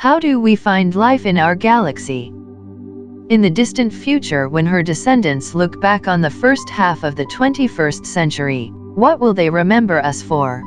How do we find life in our galaxy? In the distant future, when her descendants look back on the first half of the 21st century, what will they remember us for?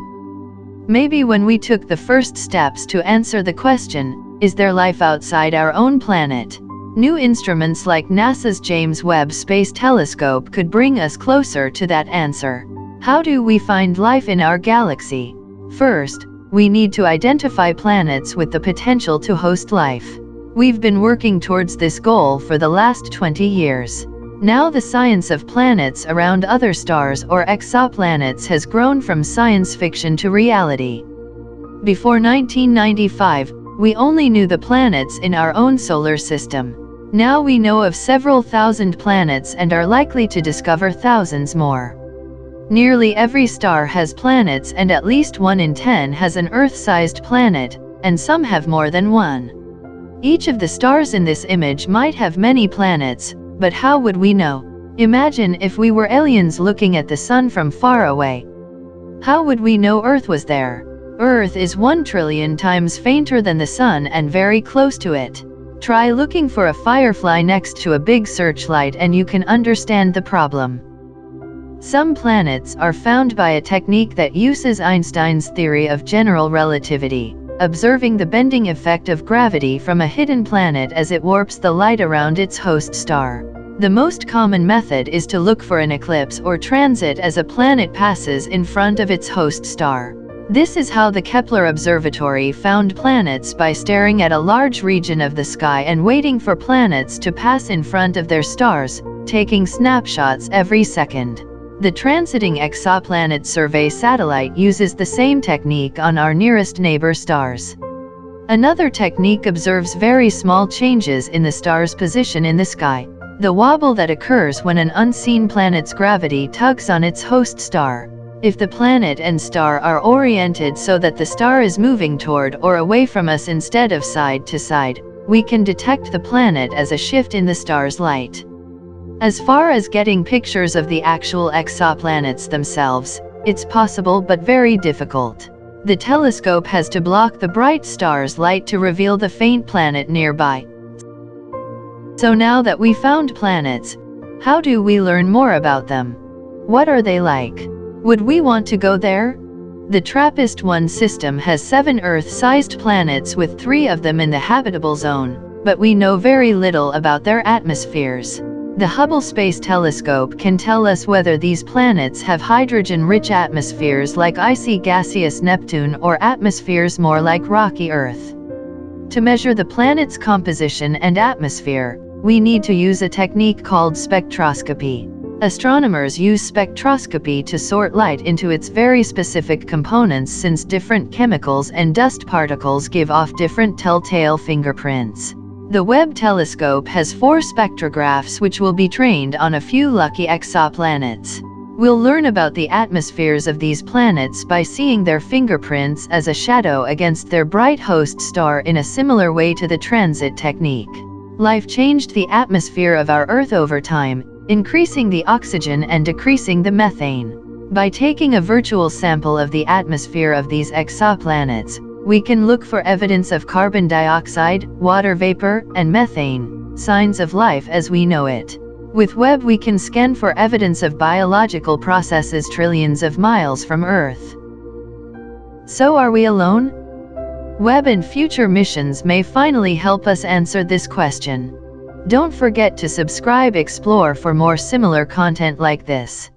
Maybe when we took the first steps to answer the question, is there life outside our own planet? New instruments like NASA's James Webb Space Telescope could bring us closer to that answer. How do we find life in our galaxy? First, we need to identify planets with the potential to host life. We've been working towards this goal for the last 20 years. Now the science of planets around other stars or exoplanets has grown from science fiction to reality. Before 1995, we only knew the planets in our own solar system. Now we know of several thousand planets and are likely to discover thousands more. Nearly every star has planets, and at least 1 in 10 has an Earth-sized planet, and some have more than one. Each of the stars in this image might have many planets, but how would we know? Imagine if we were aliens looking at the sun from far away. How would we know Earth was there? Earth is 1 trillion times fainter than the sun and very close to it. Try looking for a firefly next to a big searchlight and you can understand the problem. Some planets are found by a technique that uses Einstein's theory of general relativity, observing the bending effect of gravity from a hidden planet as it warps the light around its host star. The most common method is to look for an eclipse or transit as a planet passes in front of its host star. This is how the Kepler Observatory found planets, by staring at a large region of the sky and waiting for planets to pass in front of their stars, taking snapshots every second. The Transiting Exoplanet Survey satellite uses the same technique on our nearest neighbor stars. Another technique observes very small changes in the star's position in the sky, the wobble that occurs when an unseen planet's gravity tugs on its host star. If the planet and star are oriented so that the star is moving toward or away from us instead of side to side, we can detect the planet as a shift in the star's light. As far as getting pictures of the actual exoplanets themselves, it's possible but very difficult. The telescope has to block the bright star's light to reveal the faint planet nearby. So now that we found planets, how do we learn more about them? What are they like? Would we want to go there? The TRAPPIST-1 system has 7 Earth-sized planets with 3 of them in the habitable zone, but we know very little about their atmospheres. The Hubble Space Telescope can tell us whether these planets have hydrogen-rich atmospheres like icy gaseous Neptune or atmospheres more like rocky Earth. To measure the planet's composition and atmosphere, we need to use a technique called spectroscopy. Astronomers use spectroscopy to sort light into its very specific components, since different chemicals and dust particles give off different telltale fingerprints. The Webb telescope has 4 spectrographs which will be trained on a few lucky exoplanets. We'll learn about the atmospheres of these planets by seeing their fingerprints as a shadow against their bright host star in a similar way to the transit technique. Life changed the atmosphere of our Earth over time, increasing the oxygen and decreasing the methane. By taking a virtual sample of the atmosphere of these exoplanets, we can look for evidence of carbon dioxide, water vapor, and methane, signs of life as we know it. With Webb we can scan for evidence of biological processes trillions of miles from Earth. So are we alone? Webb and future missions may finally help us answer this question. Don't forget to subscribe, explore for more similar content like this.